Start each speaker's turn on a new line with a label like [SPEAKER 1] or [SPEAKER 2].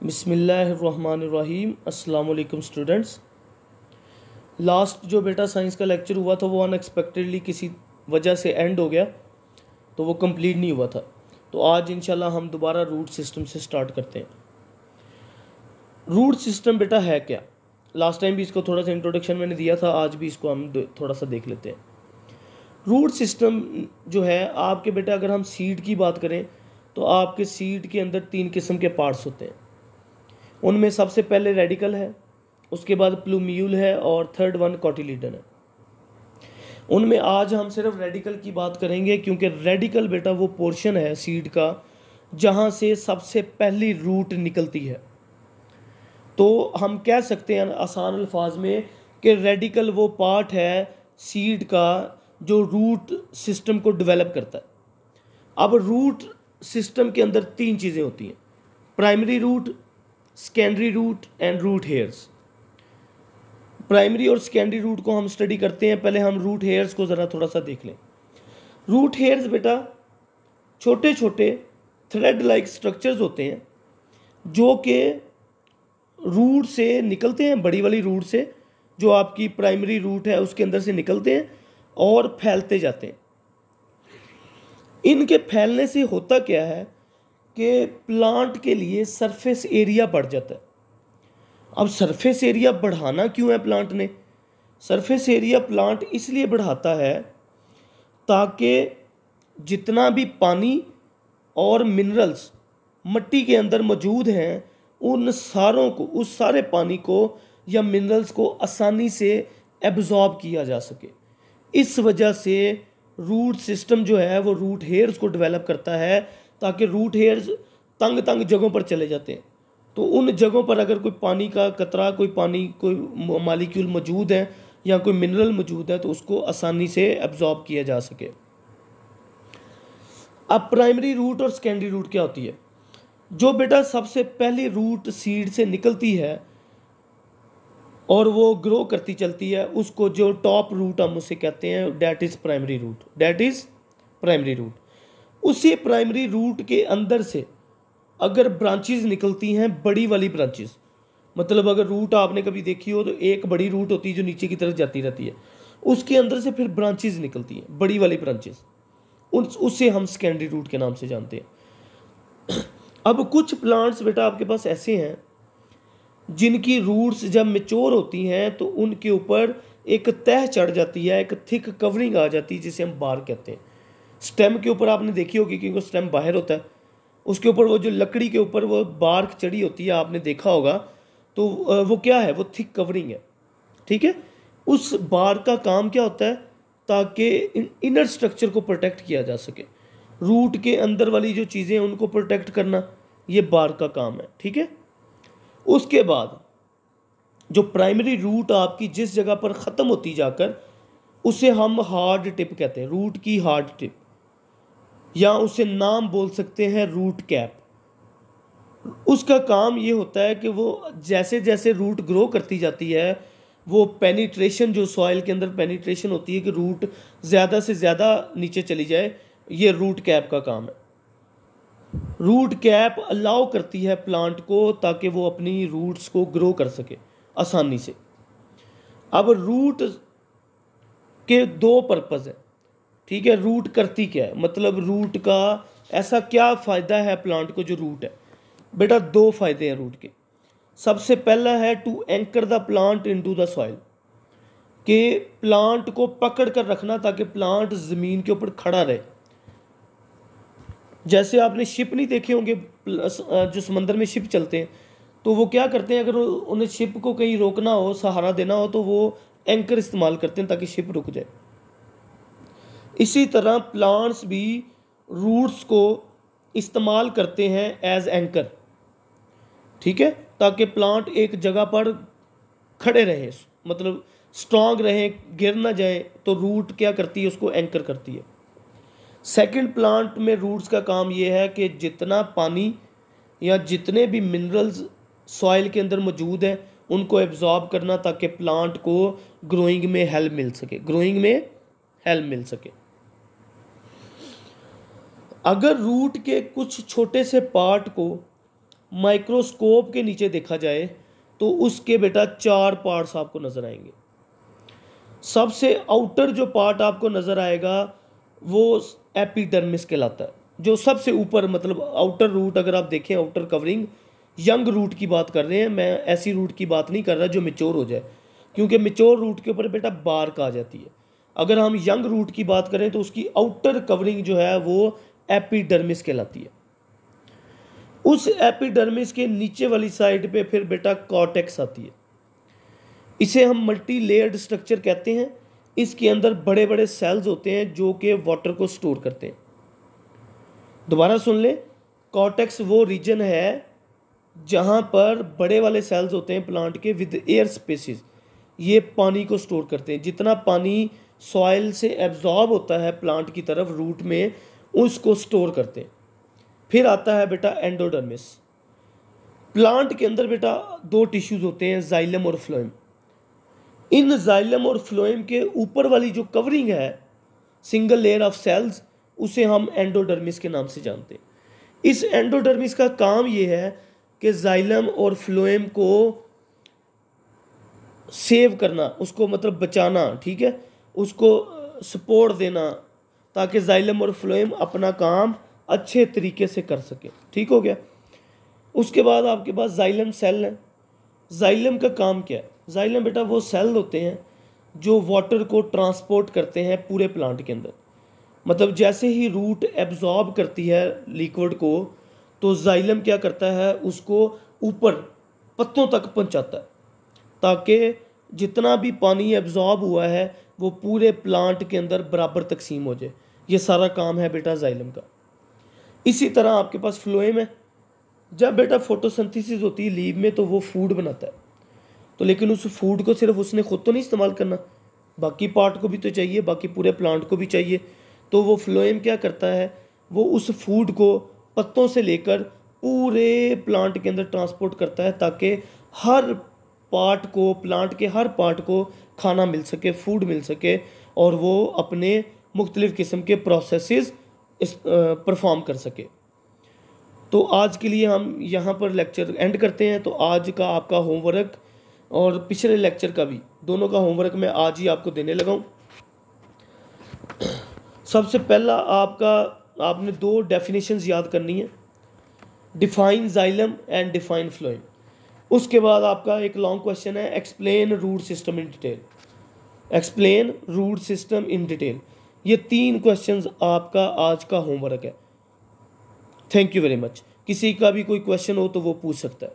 [SPEAKER 1] बिस्मिल्लाहिर्रहमानिर्रहीम। अस्सलाम वालेकुम स्टूडेंट्स। लास्ट जो बेटा साइंस का लेक्चर हुआ था वो अनएक्सपेक्टेडली किसी वजह से एंड हो गया, तो वो कंप्लीट नहीं हुआ था। तो आज इंशाल्लाह हम दोबारा रूट सिस्टम से स्टार्ट करते हैं। रूट सिस्टम बेटा है क्या? लास्ट टाइम भी इसको थोड़ा सा इंट्रोडक्शन मैंने दिया था, आज भी इसको हम थोड़ा सा देख लेते हैं। रूट सिस्टम जो है आपके बेटा, अगर हम सीड की बात करें तो आपके सीड के अंदर 3 किस्म के पार्ट्स होते हैं। उनमें सबसे पहले रेडिकल है, उसके बाद प्लूम्यूल है और थर्ड वन कोटिलीडन है। उनमें आज हम सिर्फ रेडिकल की बात करेंगे, क्योंकि रेडिकल बेटा वो पोर्शन है सीड का जहाँ से सबसे पहली रूट निकलती है। तो हम कह सकते हैं आसान अल्फाज में कि रेडिकल वो पार्ट है सीड का जो रूट सिस्टम को डेवलप करता है। अब रूट सिस्टम के अंदर 3 चीज़ें होती हैं: primary root, secondary root and root hairs. Primary और सेकेंडरी रूट को हम स्टडी करते हैं। पहले हम रूट हेयर्स को ज़रा थोड़ा सा देख लें। रूट हेयर्स बेटा छोटे छोटे थ्रेड लाइक स्ट्रक्चर्स होते हैं जो कि रूट से निकलते हैं, बड़ी वाली रूट से, जो आपकी प्राइमरी रूट है उसके अंदर से निकलते हैं और फैलते जाते हैं। इनके फैलने से होता क्या है कि प्लांट के लिए सरफेस एरिया बढ़ जाता है। अब सरफेस एरिया बढ़ाना क्यों है प्लांट ने? सरफेस एरिया प्लांट इसलिए बढ़ाता है ताकि जितना भी पानी और मिनरल्स मिट्टी के अंदर मौजूद हैं उन सारों को, उस सारे पानी को या मिनरल्स को आसानी से एब्जॉर्ब किया जा सके। इस वजह से रूट सिस्टम जो है वो रूट हेयर्स को डेवलप करता है, ताकि रूट हेयर्स तंग तंग जगहों पर चले जाते हैं। तो उन जगहों पर अगर कोई पानी का कतरा, कोई मालिक्यूल मौजूद है या कोई मिनरल मौजूद है तो उसको आसानी से एब्जॉर्ब किया जा सके। अब प्राइमरी रूट और सेकेंडरी रूट क्या होती है? जो बेटा सबसे पहली रूट सीड से निकलती है और वो ग्रो करती चलती है, उसको जो टॉप रूट हम उसे कहते हैं, that is primary root. That is primary root. उसी प्राइमरी रूट के अंदर से अगर ब्रांचेस निकलती हैं, बड़ी वाली ब्रांचेस, मतलब अगर रूट आपने कभी देखी हो तो एक बड़ी रूट होती है जो नीचे की तरफ जाती रहती है, उसके अंदर से फिर ब्रांचेस निकलती हैं, बड़ी वाली ब्रांचेस, उससे हम सेकेंडरी रूट के नाम से जानते हैं। अब कुछ प्लांट्स बेटा आपके पास ऐसे हैं जिनकी रूट्स जब मेच्योर होती हैं तो उनके ऊपर एक तह चढ़ जाती है, एक थिक कवरिंग आ जाती है जिसे हम बार्क कहते हैं। स्टेम के ऊपर आपने देखी होगी, क्योंकि स्टेम बाहर होता है, उसके ऊपर वो जो लकड़ी के ऊपर वो बार्क चढ़ी होती है, आपने देखा होगा। तो वो क्या है? वो थिक कवरिंग है, ठीक है। उस बार्क का काम क्या होता है? ताकि इनर स्ट्रक्चर को प्रोटेक्ट किया जा सके, रूट के अंदर वाली जो चीज़ें हैं उनको प्रोटेक्ट करना, ये बार्क का काम है, ठीक है। उसके बाद जो प्राइमरी रूट आपकी जिस जगह पर ख़त्म होती जाकर, उसे हम हार्ड टिप कहते हैं, रूट की हार्ड टिप, या उसे नाम बोल सकते हैं रूट कैप। उसका काम ये होता है कि वो जैसे जैसे रूट ग्रो करती जाती है, वो पेनिट्रेशन, जो सॉइल के अंदर पेनिट्रेशन होती है कि रूट ज़्यादा से ज़्यादा नीचे चली जाए, ये रूट कैप का काम है। रूट कैप अलाउ करती है प्लांट को ताकि वो अपनी रूट्स को ग्रो कर सके आसानी से। अब रूट के 2 पर्पज़ है, ठीक है। रूट करती क्या है, मतलब रूट का ऐसा क्या फ़ायदा है प्लांट को जो रूट है? बेटा 2 फ़ायदे हैं रूट के। सबसे पहला है to anchor the plant into the soil, कि प्लांट को पकड़ कर रखना ताकि प्लांट ज़मीन के ऊपर खड़ा रहे। जैसे आपने शिप नहीं देखे होंगे, जो समंदर में शिप चलते हैं, तो वो क्या करते हैं, अगर उन्हें शिप को कहीं रोकना हो, सहारा देना हो, तो वो एंकर इस्तेमाल करते हैं ताकि शिप रुक जाए। इसी तरह प्लांट्स भी रूट्स को इस्तेमाल करते हैं एज एंकर, ठीक है, ताकि प्लांट एक जगह पर खड़े रहे, मतलब स्ट्रांग रहे, गिर ना जाए। तो रूट क्या करती है? उसको एंकर करती है। सेकंड, प्लांट में रूट्स का काम ये है कि जितना पानी या जितने भी मिनरल्स सॉइल के अंदर मौजूद हैं उनको एब्जॉर्ब करना, ताकि प्लांट को ग्रोइंग में हेल्प मिल सके, ग्रोइंग में हेल्प मिल सके। अगर रूट के कुछ छोटे से पार्ट को माइक्रोस्कोप के नीचे देखा जाए तो उसके बेटा 4 पार्ट्स आपको नज़र आएंगे। सबसे आउटर जो पार्ट आपको नज़र आएगा वो एपिडर्मिस कहलाता है, जो सबसे ऊपर, मतलब आउटर रूट अगर आप देखें, आउटर कवरिंग, यंग रूट की बात कर रहे हैं, मैं ऐसी रूट की बात नहीं कर रहा जो मेच्योर हो जाए, क्योंकि मेच्योर रूट के ऊपर बेटा बार्क आ जाती है। अगर हम यंग रूट की बात करें तो उसकी आउटर कवरिंग जो है वो एपिडर्मिस कहलाती है। उस एपिडर्मिस के नीचे वाली साइड पे फिर बेटा कॉर्टेक्स आती है। इसे हम मल्टी लेयर्ड स्ट्रक्चर कहते हैं। इसके अंदर बड़े बड़े सेल्स होते हैं जो कि वाटर को स्टोर करते हैं। दोबारा सुन लें, कॉर्टेक्स वो रीजन है जहाँ पर बड़े वाले सेल्स होते हैं प्लांट के विद एयर स्पेसिस, ये पानी को स्टोर करते हैं। जितना पानी सॉइल से एब्जॉर्ब होता है प्लांट की तरफ रूट में, उसको स्टोर करते हैं। फिर आता है बेटा एंडोडर्मिस। प्लांट के अंदर बेटा 2 टिश्यूज होते हैं, जाइलम और फ्लोएम। इन जाइलम और फ्लोएम के ऊपर वाली जो कवरिंग है, सिंगल लेयर ऑफ सेल्स, उसे हम एंडोडर्मिस के नाम से जानते हैं। इस एंडोडर्मिस का काम ये है कि जाइलम और फ्लोएम को सेव करना, उसको मतलब बचाना, ठीक है, उसको सपोर्ट देना, ताकि जाइलम और फ्लोएम अपना काम अच्छे तरीके से कर सके। ठीक हो गया। उसके बाद आपके पास जाइलम सेल है। जाइलम का काम क्या है? जाइलम बेटा वो सेल होते हैं जो वाटर को ट्रांसपोर्ट करते हैं पूरे प्लांट के अंदर। मतलब जैसे ही रूट एब्जॉर्ब करती है लिक्विड को, तो जाइलम क्या करता है, उसको ऊपर पत्तों तक पहुंचाता है, ताकि जितना भी पानी एब्जॉर्ब हुआ है वो पूरे प्लांट के अंदर बराबर तकसीम हो जाए। ये सारा काम है बेटा जाइलम का। इसी तरह आपके पास फ्लोएम है। जब बेटा फोटोसिंथेसिस होती है लीव में, तो वो फूड बनाता है, तो लेकिन उस फूड को सिर्फ उसने खुद तो नहीं इस्तेमाल करना, बाकी पार्ट को भी तो चाहिए, बाकी पूरे प्लांट को भी चाहिए। तो वो फ्लोएम क्या करता है, वो उस फूड को पत्तों से लेकर पूरे प्लांट के अंदर ट्रांसपोर्ट करता है, ताकि हर पार्ट को, प्लांट के हर पार्ट को खाना मिल सके, फूड मिल सके, और वो अपने मुख्तलिफ़ किस्म के प्रोसेसेस परफॉर्म कर सके। तो आज के लिए हम यहाँ पर लेक्चर एंड करते हैं। तो आज का आपका होमवर्क और पिछले लेक्चर का भी, दोनों का होमवर्क मैं आज ही आपको देने लगा हूँ। सबसे पहला आपने 2 डेफिनेशंस याद करनी है, define xylem and define phloem. उसके बाद आपका एक लॉन्ग क्वेश्चन है, explain root system in detail. Explain root system in detail. ये 3 क्वेश्चंस आपका आज का होमवर्क है। Thank you very much. किसी का भी कोई क्वेश्चन हो तो वो पूछ सकता है।